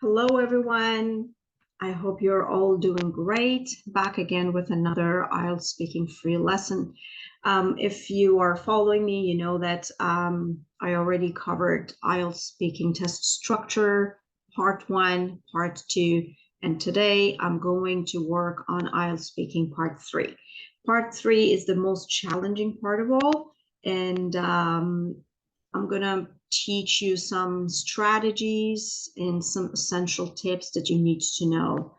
Hello, everyone. I hope you're all doing great. Back again with another IELTS speaking free lesson. If you are following me, you know that I already covered IELTS speaking test structure, part 1, part 2, and today I'm going to work on IELTS speaking part 3. Part 3 is the most challenging part of all, and I'm going to teach you some strategies and some essential tips that you need to know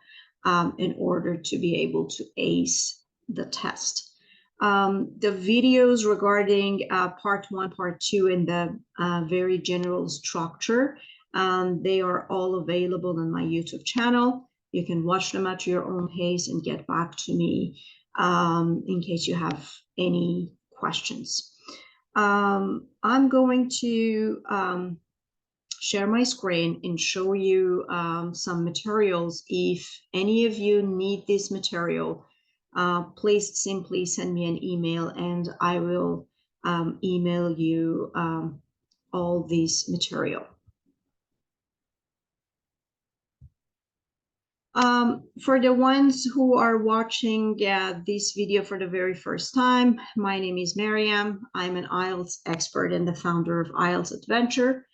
in order to be able to ace the test. The videos regarding part 1, part 2, and the very general structure, they are all available on my YouTube channel. You can watch them at your own pace and get back to me in case you have any questions. I'm going to share my screen and show you some materials. If any of you need this material, please simply send me an email and I will email you all this material. For the ones who are watching this video for the very first time, my name is Mariam. I'm an IELTS expert and the founder of IELTS Adventure.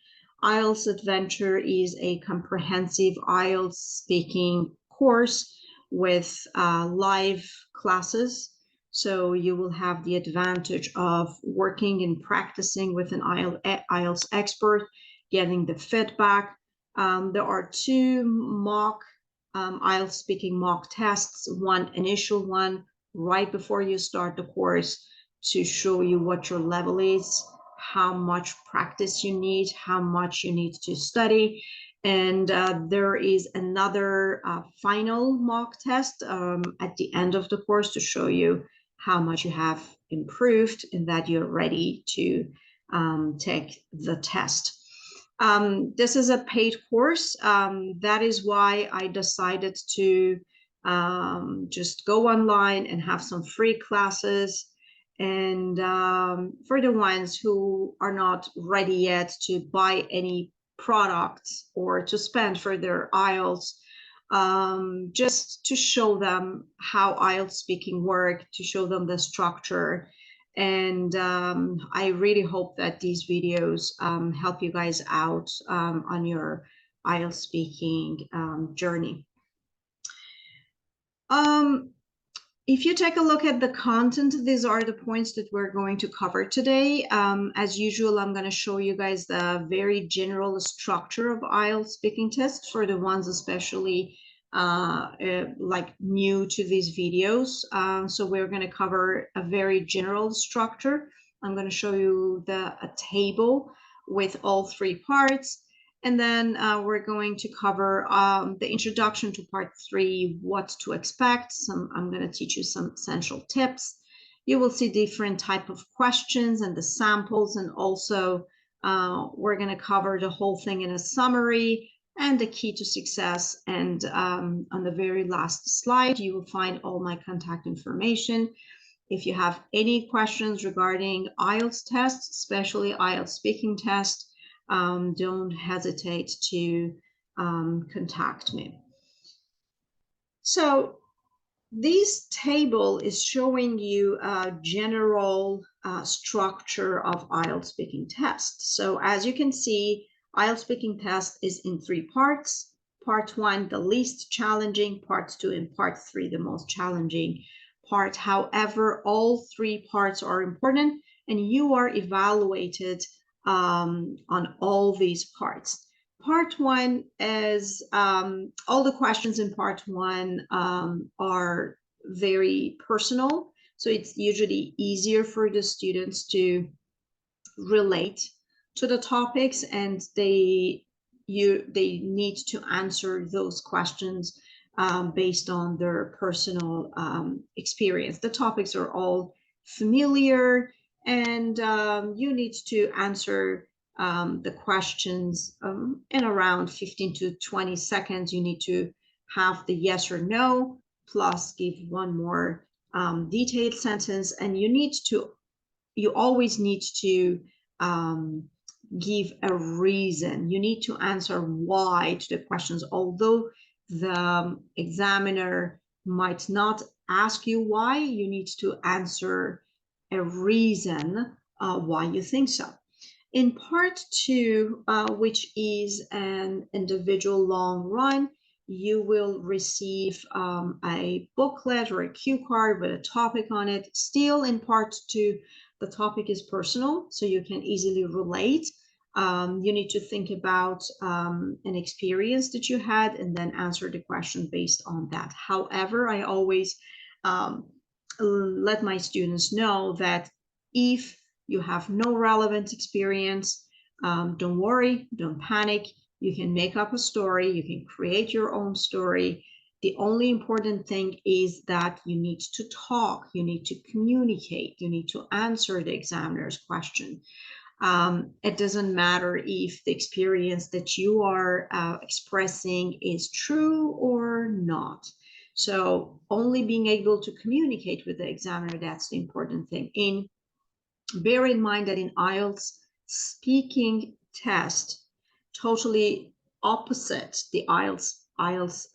IELTS Adventure is a comprehensive IELTS speaking course with live classes. So you will have the advantage of working and practicing with an IELTS expert, getting the feedback. There are 2 mock IELTS speaking mock tests, one initial one right before you start the course to show you what your level is, how much practice you need, how much you need to study. And there is another final mock test at the end of the course to show you how much you have improved and that you're ready to take the test. This is a paid course. That is why I decided to just go online and have some free classes. And for the ones who are not ready yet to buy any products or to spend for their IELTS, just to show them how IELTS speaking work, to show them the structure. And I really hope that these videos help you guys out on your IELTS speaking journey. If you take a look at the content, these are the points that we're going to cover today. As usual, I'm going to show you guys the very general structure of IELTS speaking tests for the ones especially like new to these videos. So we're going to cover a very general structure. I'm going to show you a table with all 3 parts. And then we're going to cover the introduction to part 3, what to expect. I'm going to teach you some essential tips. You will see different type of questions and the samples, and also we're going to cover the whole thing in a summary and the key to success. And on the very last slide, you will find all my contact information. If you have any questions regarding IELTS tests, especially IELTS speaking test, don't hesitate to contact me. So this table is showing you a general structure of IELTS speaking test. So as you can see, IELTS speaking test is in 3 parts. Part 1, the least challenging, part 2, and part 3, the most challenging part. However, all 3 parts are important and you are evaluated on all these parts. Part 1 is all the questions in part 1 are very personal. So it's usually easier for the students to relate to the topics, and they need to answer those questions based on their personal experience. The topics are all familiar, and you need to answer the questions in around 15 to 20 seconds. You need to have the yes or no, plus give one more detailed sentence, and you always need to give a reason. You need to answer why to the questions, although the examiner might not ask you why. You need to answer a reason why you think so. In part two, which is an individual long run, you will receive a booklet or a cue card with a topic on it. Still in part two, the topic is personal, so you can easily relate. You need to think about an experience that you had and then answer the question based on that. However, I always let my students know that if you have no relevant experience, don't worry, don't panic. You can make up a story, you can create your own story. The only important thing is that you need to talk, you need to communicate, you need to answer the examiner's question. It doesn't matter if the experience that you are expressing is true or not. So only being able to communicate with the examiner, that's the important thing. Bear in mind that in IELTS speaking test, totally opposite the IELTS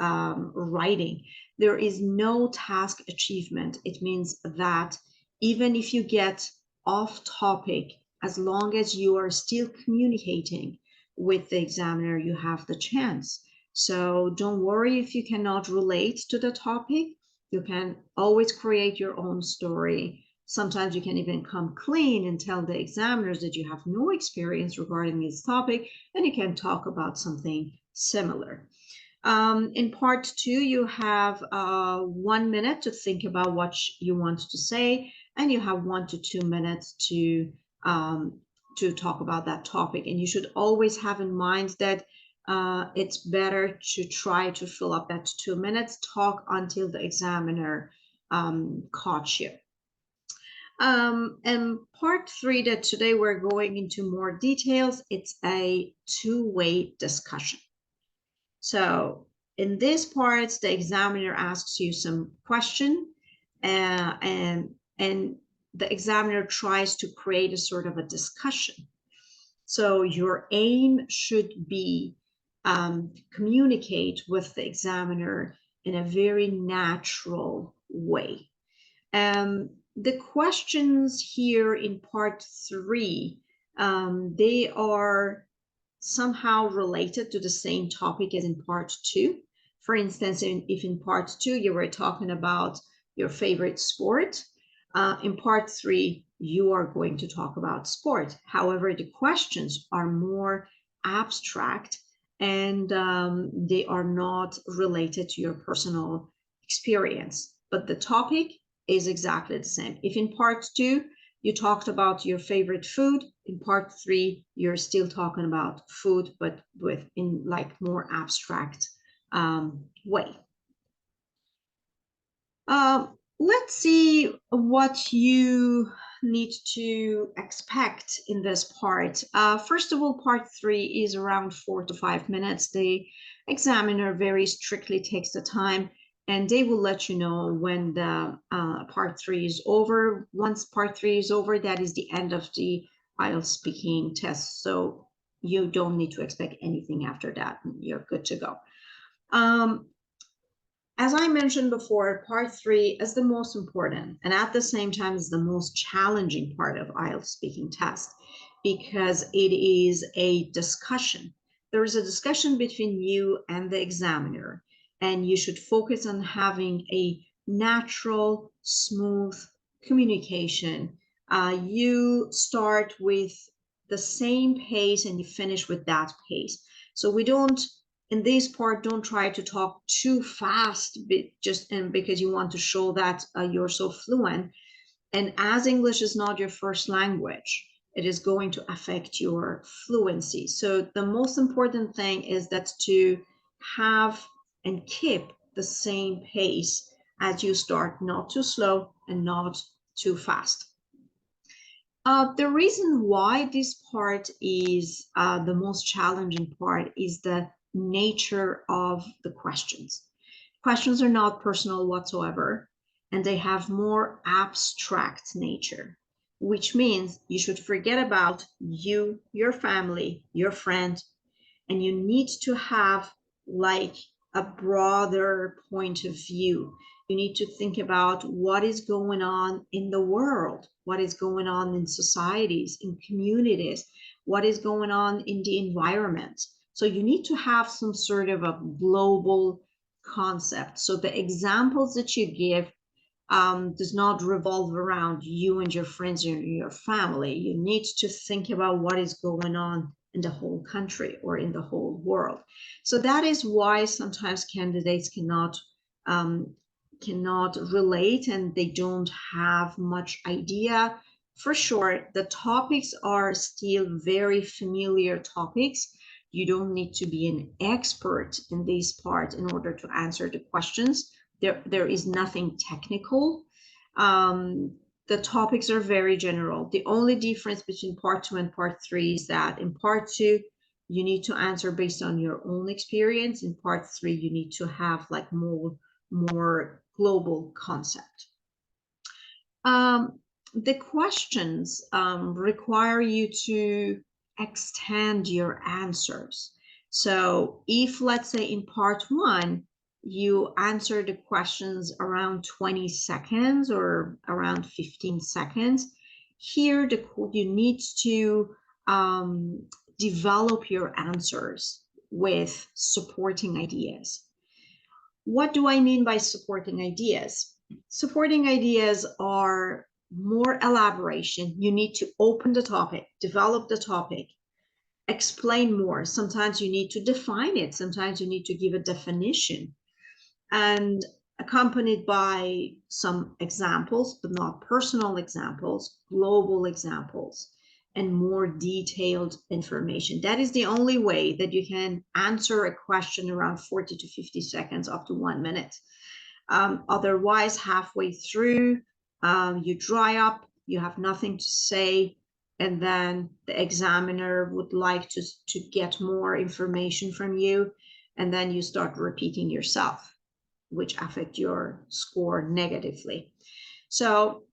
writing, there is no task achievement. It means that even if you get off topic, as long as you are still communicating with the examiner, you have the chance. So don't worry if you cannot relate to the topic. You can always create your own story. Sometimes you can even come clean and tell the examiners that you have no experience regarding this topic, and you can talk about something similar. In part two, you have 1 minute to think about what you want to say, and you have 1 to 2 minutes to talk about that topic. And you should always have in mind that it's better to try to fill up that 2 minutes, talk until the examiner caught you. And part three, that today we're going into more details, it's a two-way discussion. So in this part, the examiner asks you some question and the examiner tries to create a sort of a discussion. So your aim should be communicate with the examiner in a very natural way. The questions here in part three, they are somehow related to the same topic as in part two. For instance, if in part two you were talking about your favorite sport, in part three you are going to talk about sport. However, the questions are more abstract and they are not related to your personal experience, but the topic is exactly the same. If in part two you talked about your favorite food, in part three you're still talking about food, but in like more abstract way. Let's see what you need to expect in this part. First of all, part three is around 4 to 5 minutes. The examiner very strictly takes the time, and they will let you know when the part three is over. Once part three is over, that is the end of the IELTS speaking test. So you don't need to expect anything after that. You're good to go. As I mentioned before, part three is the most important and at the same time is the most challenging part of IELTS speaking test because it is a discussion. There is a discussion between you and the examiner, and you should focus on having a natural, smooth communication. You start with the same pace and you finish with that pace. So we don't, in this part, don't try to talk too fast just because you want to show that you're so fluent. And as English is not your first language, it is going to affect your fluency. So the most important thing is that to have and keep the same pace as you start, not too slow and not too fast. The reason why this part is the most challenging part is the nature of the questions. Questions are not personal whatsoever, and they have more abstract nature. which means you should forget about you, your family, your friend, and you need to have like a broader point of view. You need to think about what is going on in the world, what is going on in societies, in communities, what is going on in the environment. So you need to have some sort of a global concept. So the examples that you give does not revolve around you and your friends or your family. You need to think about what is going on in the whole country or in the whole world. So that is why sometimes candidates um, cannot relate and they don't have much idea. For sure, the topics are still very familiar topics. You don't need to be an expert in these parts in order to answer the questions. There is nothing technical. The topics are very general. The only difference between part 2 and part 3 is that in part 2, you need to answer based on your own experience. In part 3, you need to have like more global concept. The questions require you to extend your answers. So if, let's say, in part 1, you answer the questions around 20 seconds or around 15 seconds, here you need to develop your answers with supporting ideas. What do I mean by supporting ideas? Supporting ideas are more elaboration. You need to open the topic, develop the topic, explain more. Sometimes you need to define it. Sometimes you need to give a definition, and accompanied by some examples, but not personal examples, global examples, and more detailed information. That is the only way that you can answer a question around 40 to 50 seconds, up to 1 minute. Otherwise, halfway through, you dry up, you have nothing to say, and then the examiner would like to get more information from you, and then you start repeating yourself, which affect your score negatively. So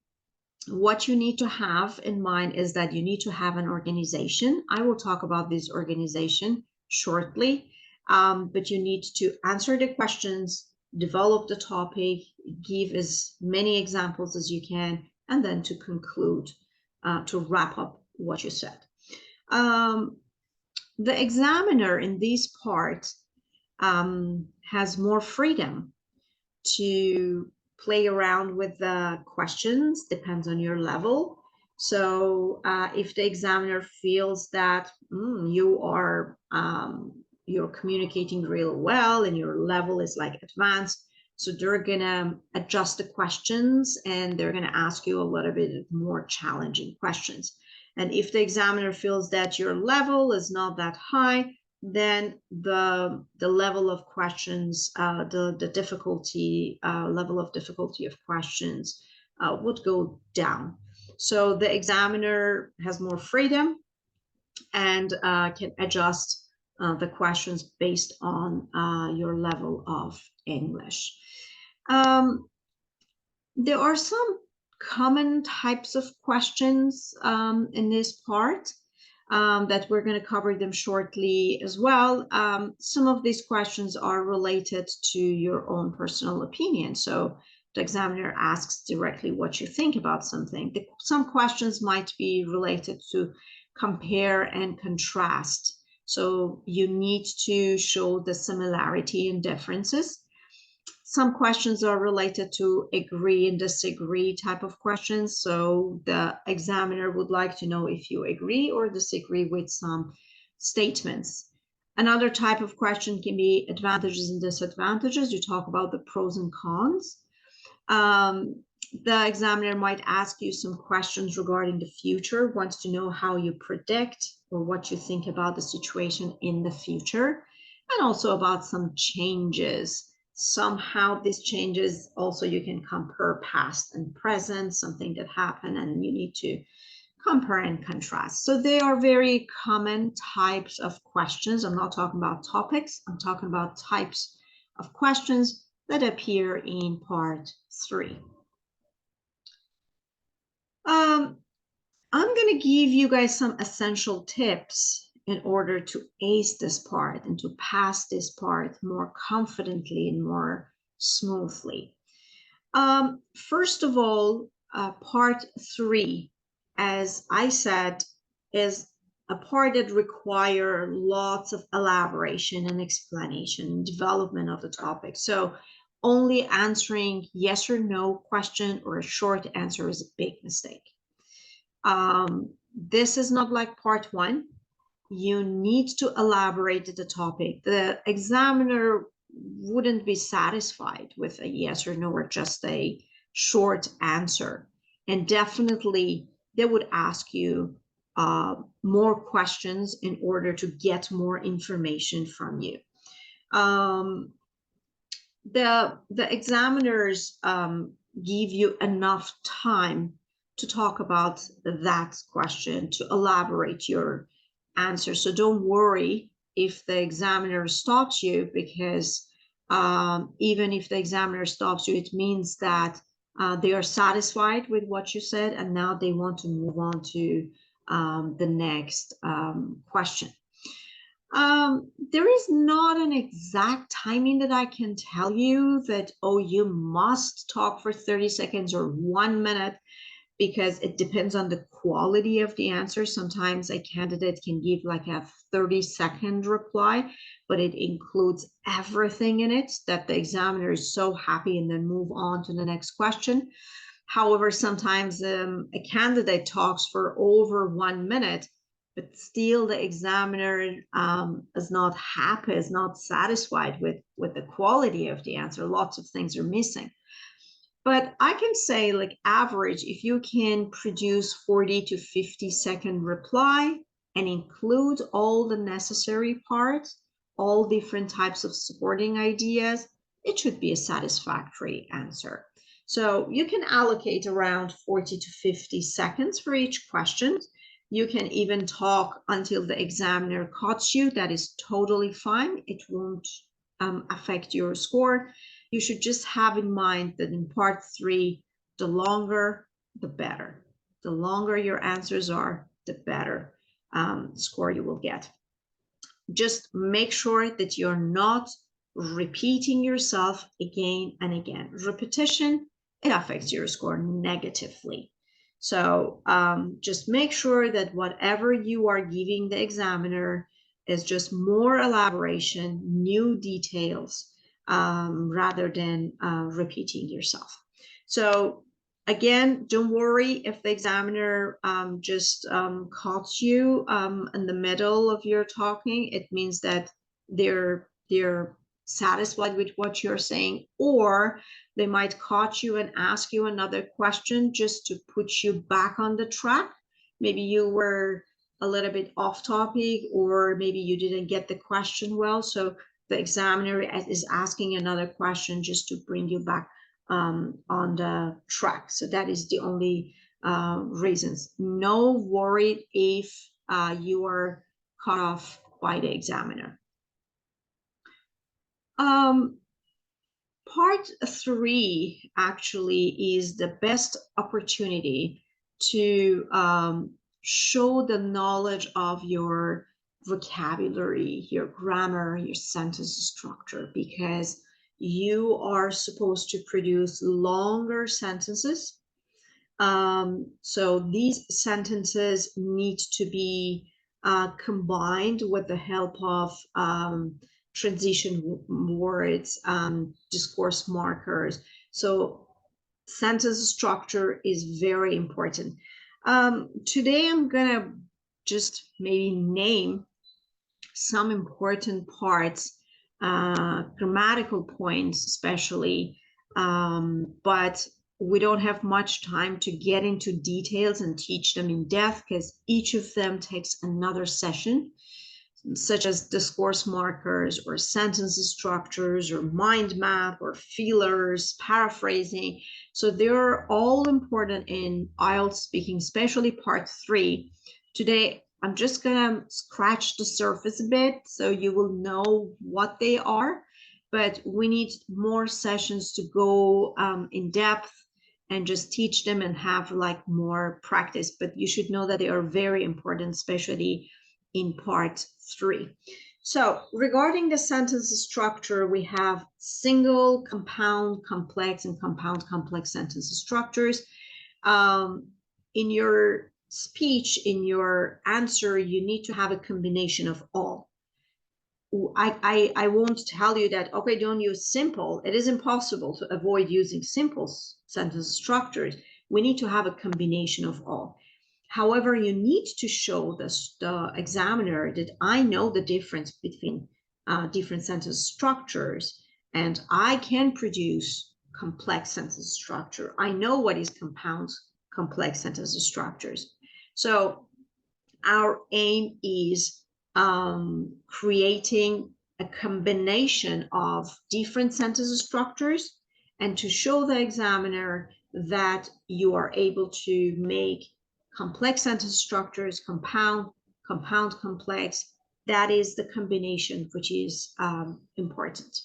what you need to have in mind is that you need to have an organization. I will talk about this organization shortly, but you need to answer the questions, develop the topic, give as many examples as you can, and then to conclude, to wrap up what you said. The examiner in this part has more freedom to play around with the questions, depends on your level. So if the examiner feels that you're communicating real well and your level is like advanced, so they're gonna adjust the questions and they're gonna ask you a little bit more challenging questions. And if the examiner feels that your level is not that high, then the level of questions, the difficulty, level of difficulty of questions would go down. So the examiner has more freedom and can adjust the questions based on your level of English. There are some common types of questions in this part. That we're going to cover them shortly as well. Some of these questions are related to your own personal opinion. So the examiner asks directly what you think about something. Some questions might be related to compare and contrast. So you need to show the similarity and differences. Some questions are related to agree and disagree type of questions. So the examiner would like to know if you agree or disagree with some statements. Another type of question can be advantages and disadvantages. You talk about the pros and cons. The examiner might ask you some questions regarding the future, wants to know how you predict or what you think about the situation in the future, and also about some changes. Somehow these changes also you can compare past and present, something that happened, and you need to compare and contrast. So they are very common types of questions. I'm not talking about topics, I'm talking about types of questions that appear in part 3. I'm going to give you guys some essential tips in order to ace this part and to pass this part more confidently and more smoothly. First of all, part 3, as I said, is a part that requires lots of elaboration and explanation and development of the topic. So only answering yes or no question or a short answer is a big mistake. This is not like part 1. You need to elaborate the topic. The examiner wouldn't be satisfied with a yes or no or just a short answer. And definitely they would ask you more questions in order to get more information from you. The examiners give you enough time to talk about that question, to elaborate your answer. So don't worry if the examiner stops you, because even if the examiner stops you, it means that they are satisfied with what you said, and now they want to move on to the next question. There is not an exact timing that I can tell you that, oh, you must talk for 30 seconds or 1 minute, because it depends on the quality of the answer. Sometimes a candidate can give like a 30-second reply, but it includes everything in it that the examiner is so happy and then move on to the next question. However, sometimes a candidate talks for over 1 minute, but still the examiner is not happy, is not satisfied with the quality of the answer. Lots of things are missing. But I can say, like, average, if you can produce 40 to 50-second reply and include all the necessary parts, all different types of supporting ideas, it should be a satisfactory answer. So you can allocate around 40 to 50 seconds for each question. You can even talk until the examiner cuts you. That is totally fine. It won't affect your score. You should just have in mind that in part 3, the longer, the better. The longer your answers are, the better score you will get. Just make sure that you're not repeating yourself again and again. Repetition, it affects your score negatively. So just make sure that whatever you are giving the examiner is just more elaboration, new details, rather than repeating yourself. So again, don't worry if the examiner just caught you in the middle of your talking. It means that they're satisfied with what you're saying, or they might catch you and ask you another question just to put you back on the track. Maybe you were a little bit off topic, or maybe you didn't get the question well. So the examiner is asking another question just to bring you back on the track. So that is the only reasons. No worry if you are cut off by the examiner. Part 3 actually is the best opportunity to show the knowledge of your vocabulary, your grammar, your sentence structure, because you are supposed to produce longer sentences. So these sentences need to be combined with the help of transition words, discourse markers. So sentence structure is very important. Today I'm gonna just maybe name some important parts, grammatical points especially, but we don't have much time to get into details and teach them in depth, because each of them takes another session, such as discourse markers or sentence structures or mind map or feelers, paraphrasing. So they're all important in IELTS speaking, especially part 3. Today, I'm just gonna scratch the surface a bit so you will know what they are, but we need more sessions to go in depth and just teach them and have like more practice. But you should know that they are very important, especially in part 3. So regarding the sentence structure, we have single, compound, complex, and compound complex sentence structures. In your speech, in your answer, you need to have a combination of all. I won't tell you that, okay, don't use simple. It is impossible to avoid using simple sentence structures. We need to have a combination of all. However, you need to show the examiner that I know the difference between different sentence structures, and I can produce complex sentence structure. I know what is compound complex sentence structures. So our aim is creating a combination of different sentence structures and to show the examiner that you are able to make complex sentence structures, compound, complex. That is the combination which is important.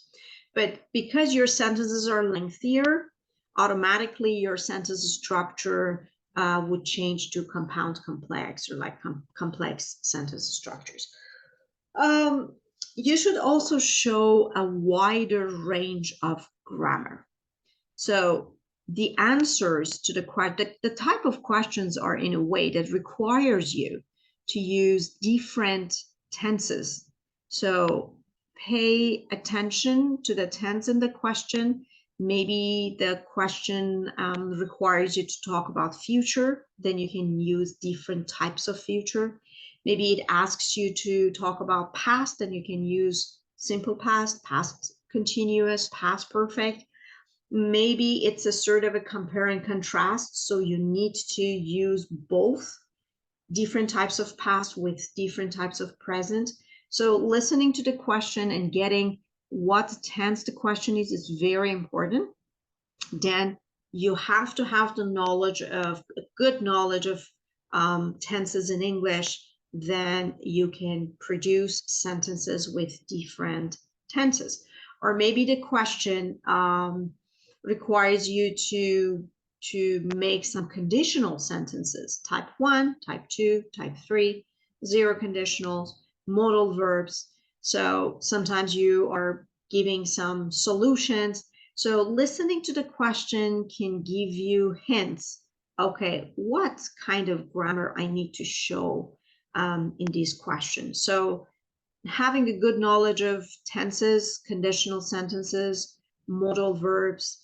But because your sentences are lengthier, automatically your sentence structure would change to compound complex or like complex sentence structures. You should also show a wider range of grammar. So the answers to the type of questions are in a way that requires you to use different tenses. So pay attention to the tense in the question. Maybe the question requires you to talk about future, then you can use different types of future. Maybe it asks you to talk about past, then you can use simple past, past continuous, past perfect. Maybe it's a sort of a compare and contrast, so you need to use both different types of past with different types of present. So listening to the question and getting what tense the question is very important. Then you have to have the knowledge of, good knowledge of tenses in English. Then you can produce sentences with different tenses. Or maybe the question requires you to make some conditional sentences, type 1, type 2, type 3, zero conditionals, modal verbs. So sometimes you are giving some solutions. So listening to the question can give you hints. Okay, what kind of grammar I need to show in these questions. So having a good knowledge of tenses, conditional sentences, modal verbs,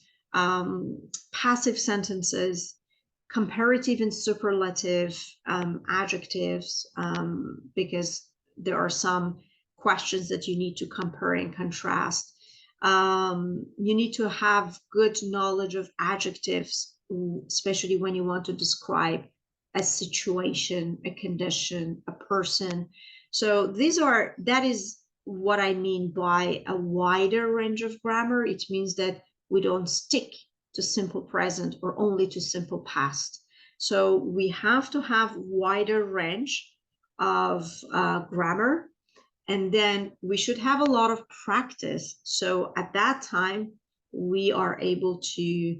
passive sentences, comparative and superlative adjectives, because there are some questions that you need to compare and contrast. You need to have good knowledge of adjectives, especially when you want to describe a situation, a condition, a person. So that is what I mean by a wider range of grammar. It means that we don't stick to simple present or only to simple past. So we have to have wider range of grammar, and then we should have a lot of practice. So at that time, we are able to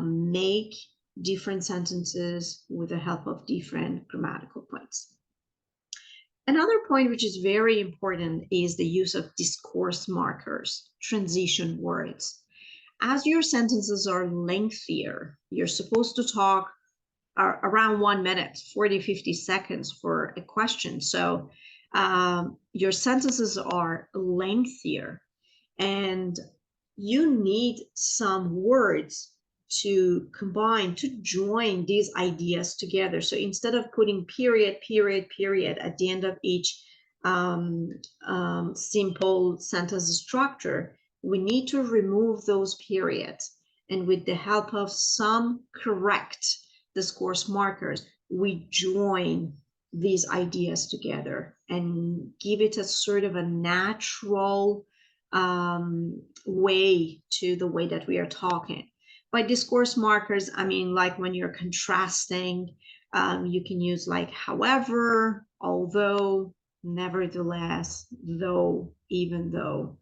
make different sentences with the help of different grammatical points. Another point which is very important is the use of discourse markers, transition words. As your sentences are lengthier, you're supposed to talk around 1 minute, 40, 50 seconds for a question. So your sentences are lengthier and you need some words to combine, to join these ideas together. So instead of putting period, period, period at the end of each simple sentence structure, we need to remove those periods. And with the help of some correct discourse markers, we join these ideas together and give it a sort of a natural way to the way that we are talking. By discourse markers, I mean like when you're contrasting, you can use like however, although, nevertheless, though, even though.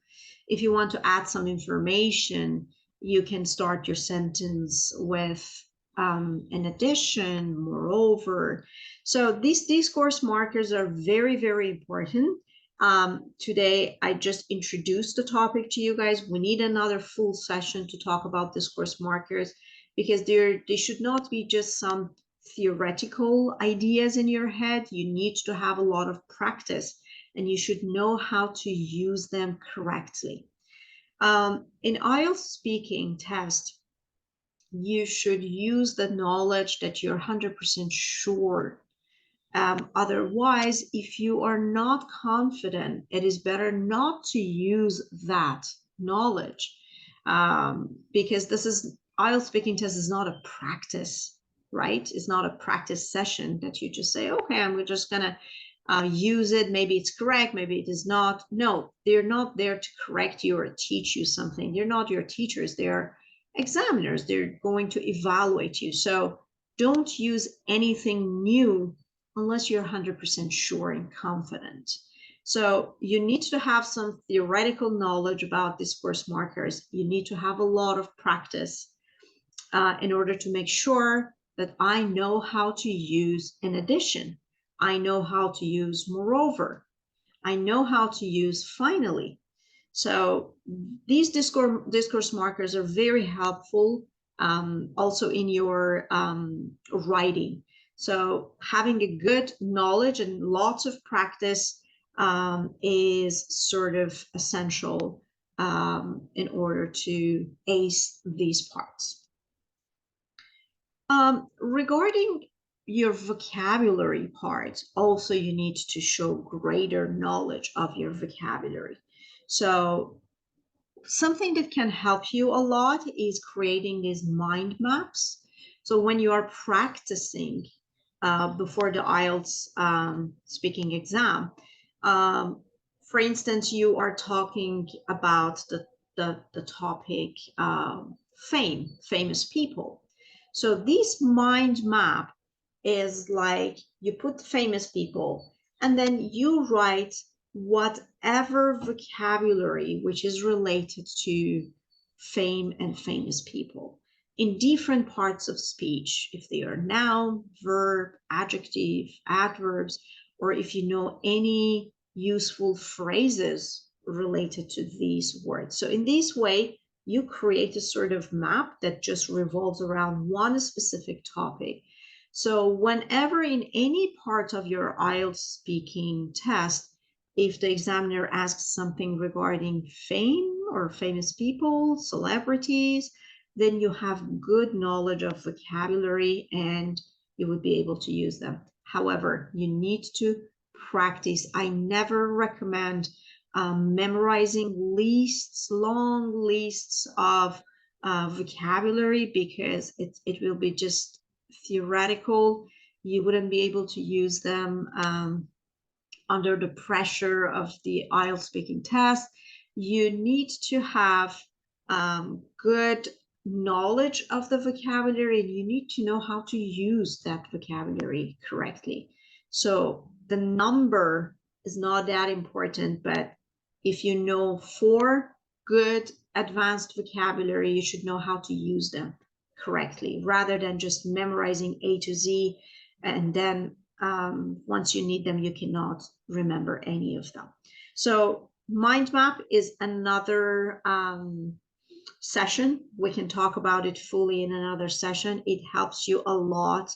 If you want to add some information, You can start your sentence with in addition, moreover. So these course markers are very, very important. Today, I just introduced the topic to you guys. We need another full session to talk about these course markers because they should not be just some theoretical ideas in your head. You need to have a lot of practice and you should know how to use them correctly. In IELTS speaking test, you should use the knowledge that you're 100% sure. Otherwise, if you are not confident, it is better not to use that knowledge because this is IELTS speaking test is not a practice, right? It's not a practice session that you just say, okay, I'm just gonna use it. Maybe it's correct, maybe it is not. No, they're not there to correct you or teach you something. They're not your teachers. They're examiners. They're going to evaluate you. So don't use anything new unless you're 100% sure and confident. So you need to have some theoretical knowledge about these course markers. You need to have a lot of practice in order to make sure that I know how to use in addition. I know how to use moreover. I know how to use finally. So these discourse markers are very helpful also in your writing. So having a good knowledge and lots of practice is sort of essential in order to ace these parts. Regarding your vocabulary part, also you need to show greater knowledge of your vocabulary. So something that can help you a lot is creating these mind maps. So when you are practicing before the IELTS speaking exam, for instance, you are talking about the topic famous people. So this mind map is like you put famous people and then you write whatever vocabulary which is related to fame and famous people in different parts of speech, if they are noun, verb, adjective, adverbs, or if you know any useful phrases related to these words. So in this way, you create a sort of map that just revolves around one specific topic. So whenever in any part of your IELTS speaking test, if the examiner asks something regarding fame or famous people, celebrities, then you have good knowledge of vocabulary and you would be able to use them. However, you need to practice. I never recommend memorizing lists, long lists of vocabulary because it will be just theoretical. You wouldn't be able to use them under the pressure of the IELTS speaking test. You need to have good knowledge of the vocabulary and you need to know how to use that vocabulary correctly. So the number is not that important, but if you know 4 good advanced vocabulary, you should know how to use them correctly rather than just memorizing A to Z and then once you need them, you cannot remember any of them. So mind map is another session. We can talk about it fully in another session. It helps you a lot,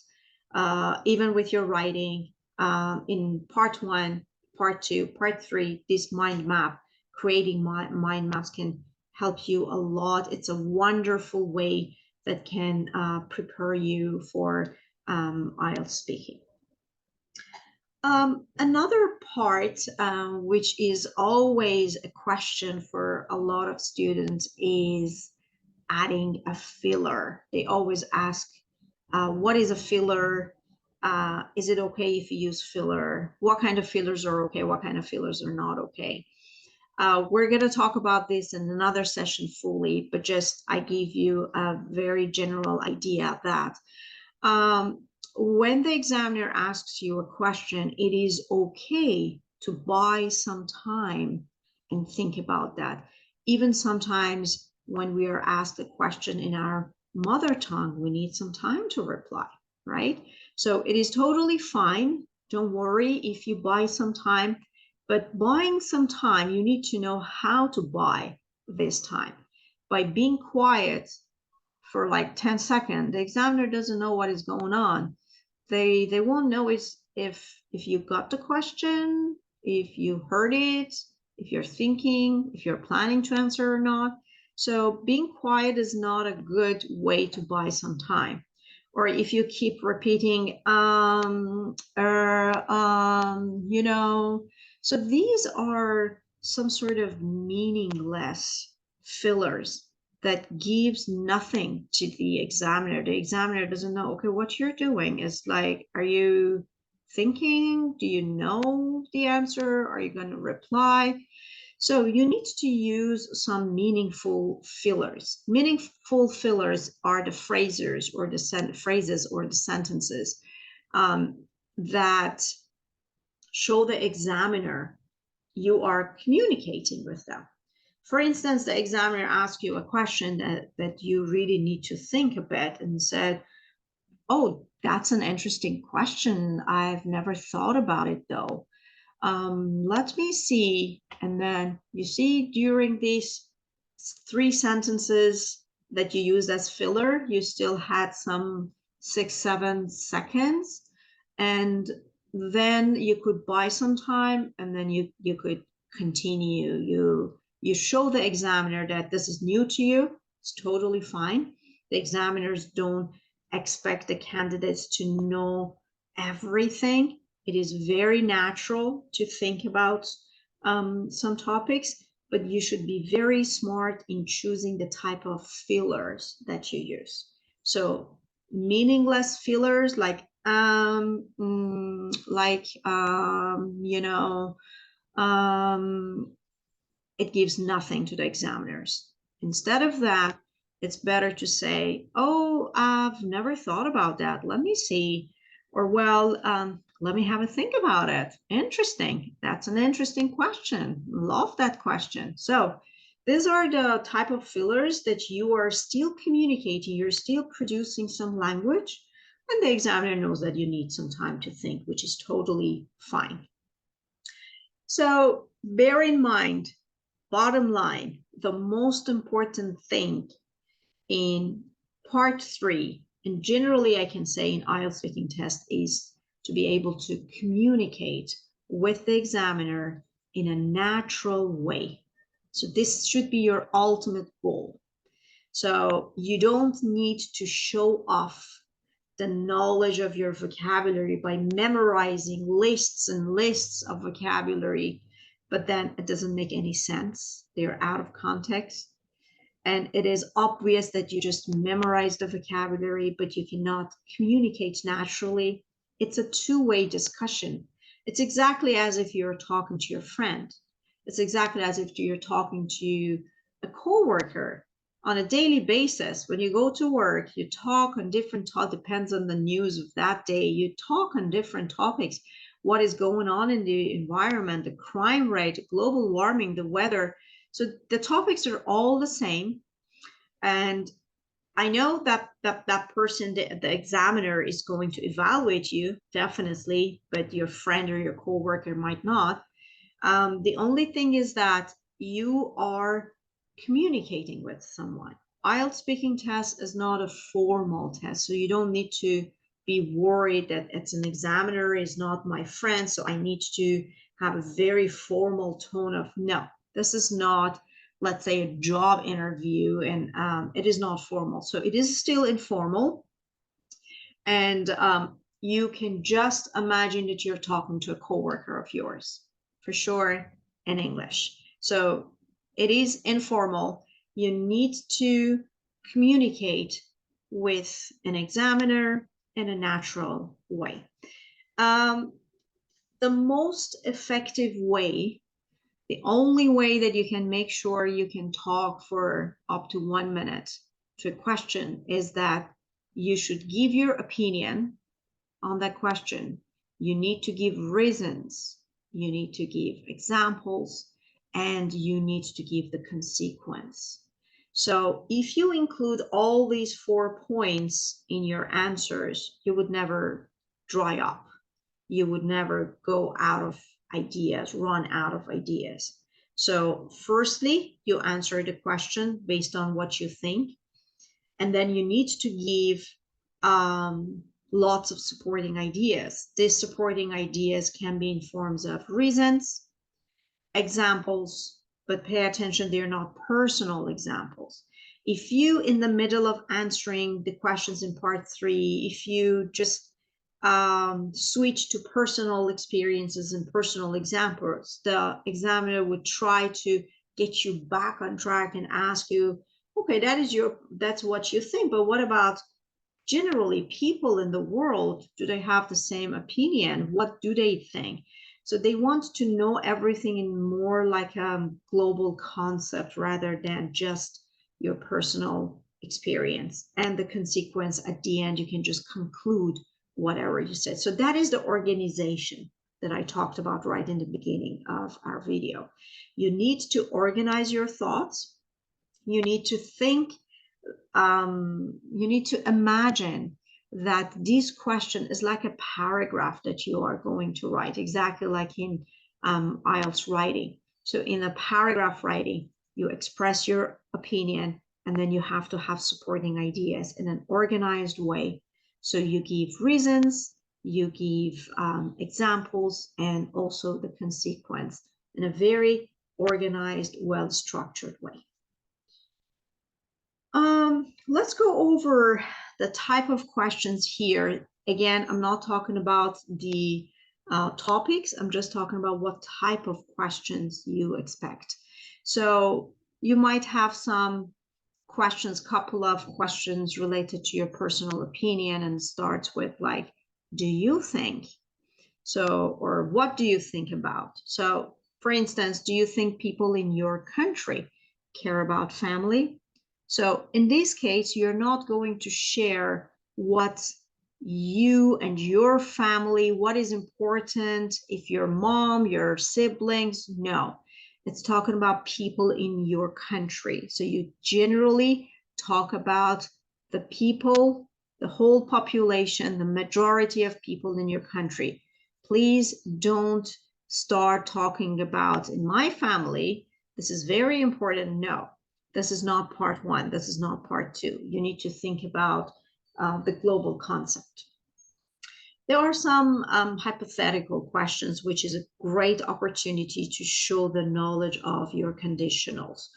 even with your writing. In part 1, part 2, part 3, this mind map, creating mind maps can help you a lot. It's a wonderful way that can prepare you for IELTS speaking. Another part, which is always a question for a lot of students, is adding a filler. They always ask, what is a filler? Is it okay if you use filler? What kind of fillers are okay? What kind of fillers are not okay? We're going to talk about this in another session fully, but just I give you a very general idea of that. When the examiner asks you a question, it is okay to buy some time and think about that. Even sometimes when we are asked a question in our mother tongue, we need some time to reply, right? So it is totally fine. Don't worry if you buy some time, but buying some time, you need to know how to buy this time. By being quiet for like 10 seconds, the examiner doesn't know what is going on. They won't know if you got the question, if you heard it, if you're thinking, if you're planning to answer or not. So being quiet is not a good way to buy some time. Or if you keep repeating, you know. So these are some sort of meaningless fillers that gives nothing to the examiner. The examiner doesn't know, okay, what you're doing is like, are you thinking? Do you know the answer? Are you going to reply? So you need to use some meaningful fillers. Meaningful fillers are the phrases or the sentences that show the examiner you are communicating with them. For instance, the examiner asks you a question that you really need to think a bit and said, oh, that's an interesting question. I've never thought about it though. Let me see. And then you see during these 3 sentences that you used as filler, you still had some 6-7 seconds. And then you could buy some time and then you could continue. You show the examiner that this is new to you. It's totally fine. The examiners don't expect the candidates to know everything. It is very natural to think about some topics, but you should be very smart in choosing the type of fillers that you use. So meaningless fillers like you know, it gives nothing to the examiners. Instead of that, it's better to say, oh, I've never thought about that. Let me see. Or, well, let me have a think about it. Interesting. That's an interesting question. Love that question. So these are the type of fillers that you are still communicating. You're still producing some language, and the examiner knows that you need some time to think, which is totally fine. So bear in mind, bottom line, the most important thing in part 3, and generally I can say in IELTS speaking test, is to be able to communicate with the examiner in a natural way. So this should be your ultimate goal. So you don't need to show off the knowledge of your vocabulary by memorizing lists and lists of vocabulary, but then it doesn't make any sense. They're out of context. And it is obvious that you just memorize the vocabulary, but you cannot communicate naturally. It's a two-way discussion. It's exactly as if you're talking to your friend. It's exactly as if you're talking to a coworker on a daily basis. When you go to work, you talk on different topics, depends on the news of that day. You talk on different topics. What is going on in the environment, the crime rate, global warming, the weather. So the topics are all the same. And I know that person, the examiner, is going to evaluate you, definitely, but your friend or your coworker might not. The only thing is that you are communicating with someone. IELTS speaking test is not a formal test, so you don't need to be worried that it's an examiner is not my friend, so I need to have a very formal tone of, no, this is not, let's say, a job interview, and it is not formal. So it is still informal, and you can just imagine that you're talking to a coworker of yours, for sure, in English. So it is informal. You need to communicate with an examiner in a natural way. The most effective way, the only way that you can make sure you can talk for up to 1 minute to a question is that you should give your opinion on that question. You need to give reasons, you need to give examples, and you need to give the consequence. So if you include all these 4 points in your answers, you would never dry up. You would never go out of ideas, run out of ideas. So firstly, you answer the question based on what you think, and then you need to give lots of supporting ideas. These supporting ideas can be in forms of reasons, examples, but pay attention, they're not personal examples. If you, in the middle of answering the questions in part 3, if you just switch to personal experiences and personal examples, the examiner would try to get you back on track and ask you, okay, that's what you think, but what about generally people in the world? Do they have the same opinion? What do they think? So they want to know everything in more like a global concept rather than just your personal experience. And the consequence at the end, you can just conclude whatever you said. So that is the organization that I talked about right in the beginning of our video. You need to organize your thoughts. You need to think, you need to imagine that this question is like a paragraph that you are going to write, exactly like in IELTS writing. So in a paragraph writing, you express your opinion, and then you have to have supporting ideas in an organized way. So you give reasons, you give examples, and also the consequence in a very organized, well-structured way. Let's go over the type of questions here. Again, I'm not talking about the topics. I'm just talking about what type of questions you expect. So you might have some questions, couple of questions related to your personal opinion, and starts with like, do you think? So, or what do you think about? So, for instance, do you think people in your country care about family? So in this case, you're not going to share what you and your family, what is important, if your mom, your siblings, no. It's talking about people in your country. So you generally talk about the people, the whole population, the majority of people in your country. Please don't start talking about in my family. This is very important. No. This is not part 1. This is not part 2. You need to think about the global concept. There are some hypothetical questions, which is a great opportunity to show the knowledge of your conditionals.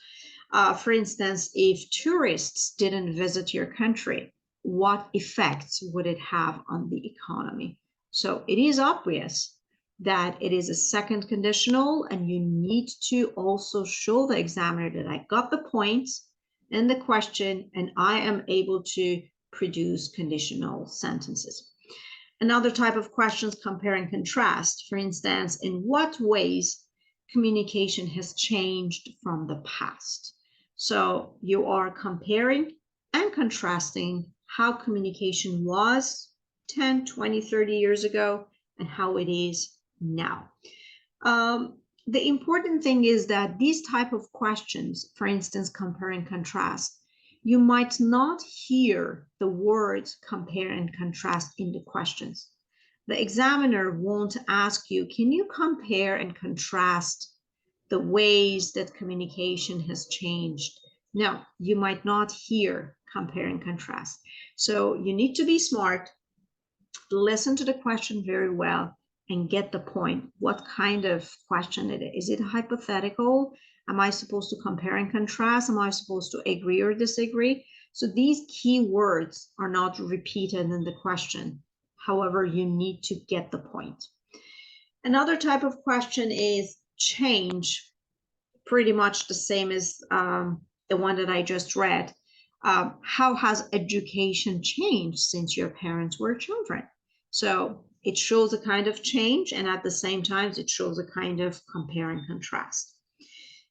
For instance, if tourists didn't visit your country, what effects would it have on the economy? So it is obvious that it is a second conditional, and you need to also show the examiner that I got the points in the question and I am able to produce conditional sentences. Another type of questions, compare and contrast. For instance, in what ways communication has changed from the past? So you are comparing and contrasting how communication was 10, 20, 30 years ago and how it is now. The important thing is that these type of questions, for instance, compare and contrast, you might not hear the words compare and contrast in the questions. The examiner won't ask you, can you compare and contrast the ways that communication has changed? No, you might not hear compare and contrast. So you need to be smart, listen to the question very well, and get the point. What kind of question it is? Is it hypothetical? Am I supposed to compare and contrast? Am I supposed to agree or disagree? So these key words are not repeated in the question. However, you need to get the point. Another type of question is change, pretty much the same as the one that I just read. How has education changed since your parents were children? So it shows a kind of change, and at the same time, it shows a kind of compare and contrast.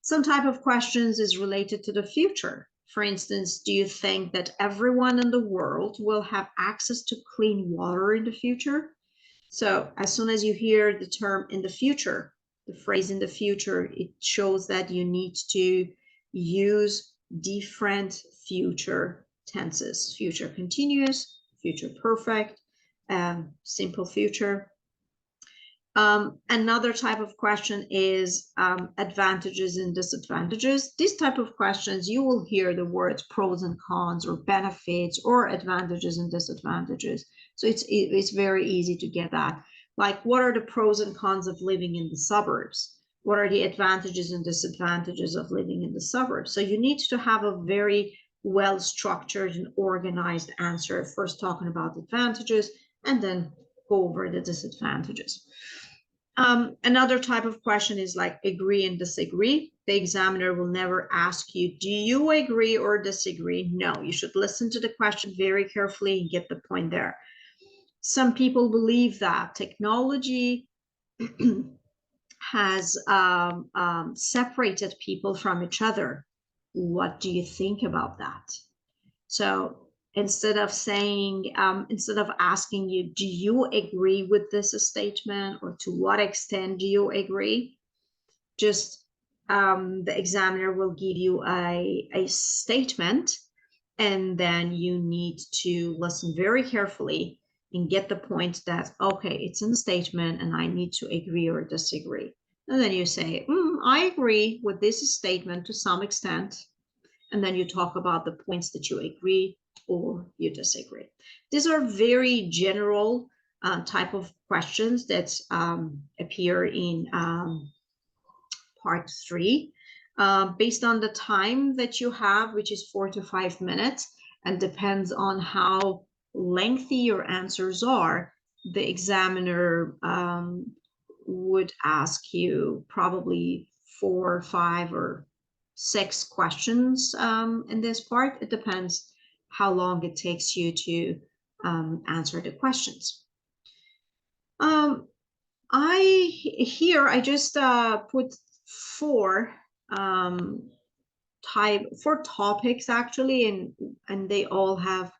Some type of questions is related to the future. For instance, do you think that everyone in the world will have access to clean water in the future? So as soon as you hear the term in the future, the phrase in the future, it shows that you need to use different future tenses: future continuous, future perfect, simple future. Another type of question is advantages and disadvantages. This type of questions, you will hear the words pros and cons, or benefits, or advantages and disadvantages. So it's very easy to get that. Like, what are the pros and cons of living in the suburbs? What are the advantages and disadvantages of living in the suburbs? So you need to have a very well-structured and organized answer, first talking about the advantages and then go over the disadvantages. Another type of question is like agree and disagree. The examiner will never ask you, do you agree or disagree? No, you should listen to the question very carefully and get the point there. Some people believe that technology has separated people from each other. What do you think about that? So instead of saying, instead of asking you, do you agree with this statement, or to what extent do you agree? Just the examiner will give you a statement, and then you need to listen very carefully and get the point that, okay, it's in the statement and I need to agree or disagree. And then you say, I agree with this statement to some extent. And then you talk about the points that you agree or you disagree. These are very general type of questions that appear in part 3. Based on the time that you have, which is 4 to 5 minutes, and depends on how lengthy your answers are, the examiner would ask you probably 4, 5, or 6 questions in this part. It depends how long it takes you to answer the questions. I just put 4 topics actually, and they all have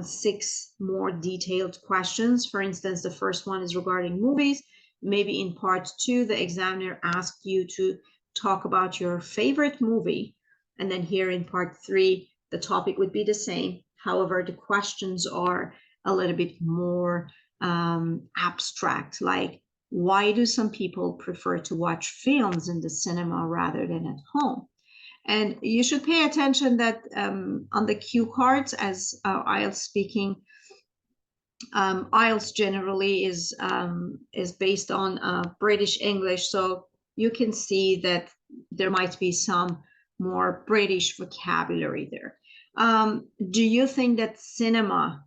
6 more detailed questions. For instance, the first one is regarding movies. Maybe in part 2, the examiner asked you to talk about your favorite movie, and then here in part 3, the topic would be the same. However, the questions are a little bit more abstract, like, why do some people prefer to watch films in the cinema rather than at home? And you should pay attention that on the cue cards, as IELTS speaking, IELTS generally is based on British English, so you can see that there might be some more British vocabulary there. Do you think that cinema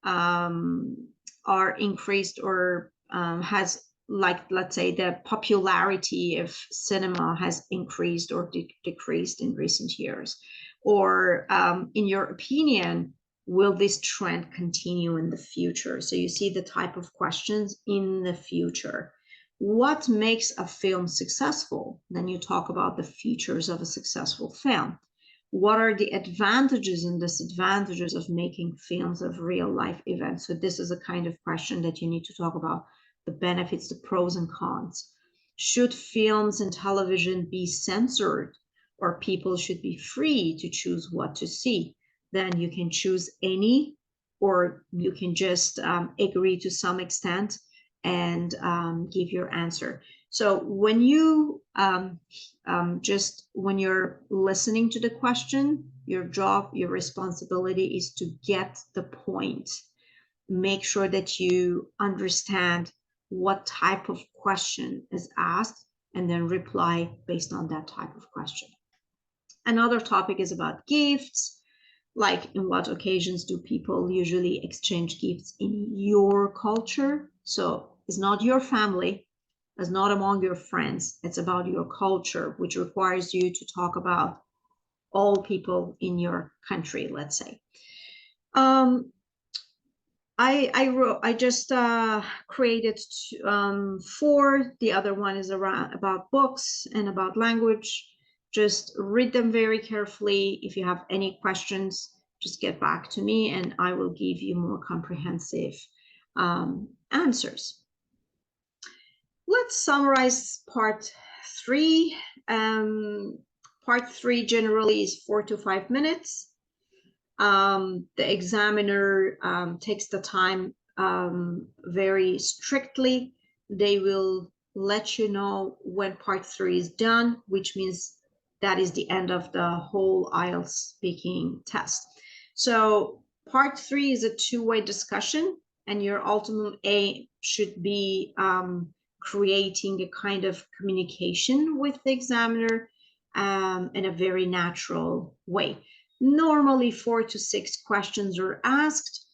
are increased, or has, like, let's say, the popularity of cinema has increased or decreased in recent years? Or in your opinion, will this trend continue in the future? So you see the type of questions in the future. What makes a film successful? Then you talk about the features of a successful film. What are the advantages and disadvantages of making films of real life events? So this is a kind of question that you need to talk about: the benefits, the pros and cons. Should films and television be censored, or people should be free to choose what to see? Then you can choose any, or you can just agree to some extent and give your answer. So when you when you're listening to the question, your job, your responsibility is to get the point. Make sure that you understand what type of question is asked, and then reply based on that type of question. Another topic is about gifts. Like, in what occasions do people usually exchange gifts in your culture? So it's not your family, it's not among your friends, it's about your culture, which requires you to talk about all people in your country, let's say. I just created 4. The other one is about books and about language. Just read them very carefully. If you have any questions, just get back to me and I will give you more comprehensive answers. Let's summarize part 3. Part 3 generally is 4 to 5 minutes. The examiner takes the time very strictly. They will let you know when part 3 is done, which means that is the end of the whole IELTS speaking test. So part 3 is a two-way discussion, and your ultimate aim should be creating a kind of communication with the examiner in a very natural way. Normally 4 to 6 questions are asked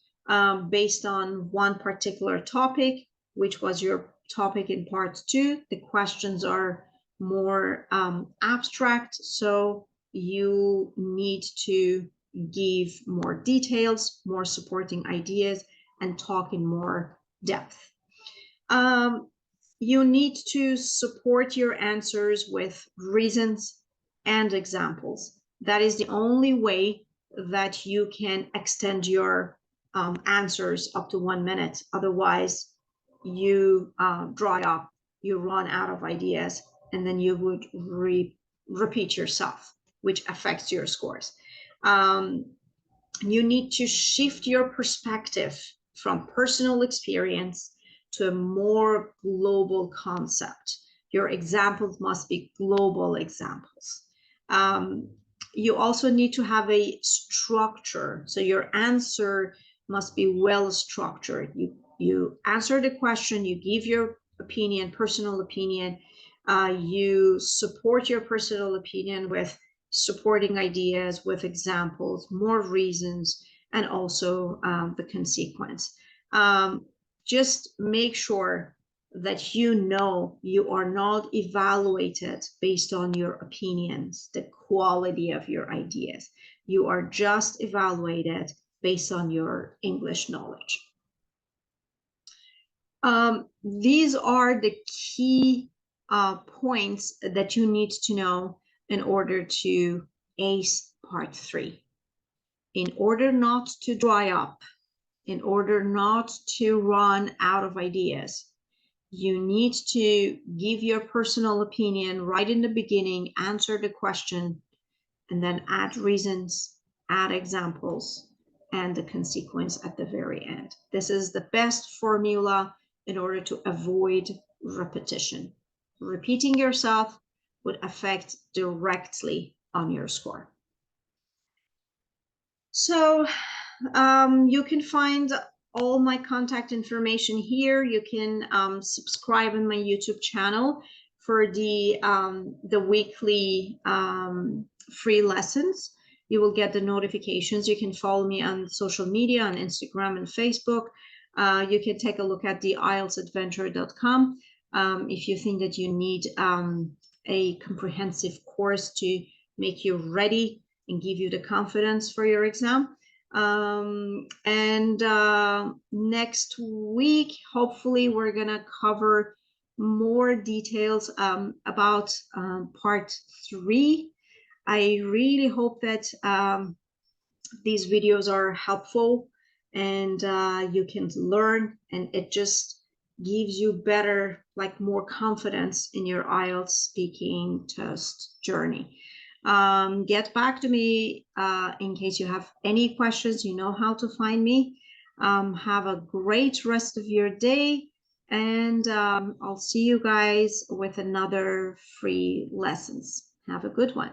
based on one particular topic, which was your topic in part 2. The questions are more abstract, so you need to give more details, more supporting ideas, and talk in more depth. You need to support your answers with reasons and examples. That is the only way that you can extend your answers up to 1 minute. Otherwise, you dry up, you run out of ideas, and then you would repeat yourself, which affects your scores. You need to shift your perspective from personal experience to a more global concept. Your examples must be global examples. You also need to have a structure. So your answer must be well structured. You answer the question, you give your opinion, personal opinion, you support your personal opinion with supporting ideas, with examples, more reasons, and also the consequence. Just make sure that you know you are not evaluated based on your opinions, the quality of your ideas. You are just evaluated based on your English knowledge. These are the key points that you need to know in order to ace part 3. In order not to dry up, in order not to run out of ideas, you need to give your personal opinion right in the beginning, answer the question, and then add reasons, add examples, and the consequence at the very end. This is the best formula in order to avoid repetition. Repeating yourself would affect directly on your score. So you can find all my contact information here. You can subscribe on my YouTube channel for the weekly free lessons. You will get the notifications. You can follow me on social media, on Instagram and Facebook. You can take a look at the IELTSadventure.com if you think that you need a comprehensive course to make you ready and give you the confidence for your exam. Next week, hopefully, we're gonna cover more details about part 3. I really hope that these videos are helpful and you can learn, and it just gives you better, like more confidence in your IELTS speaking test journey. Get back to me in case you have any questions. You know how to find me. Have a great rest of your day, and I'll see you guys with another free lessons. Have a good one.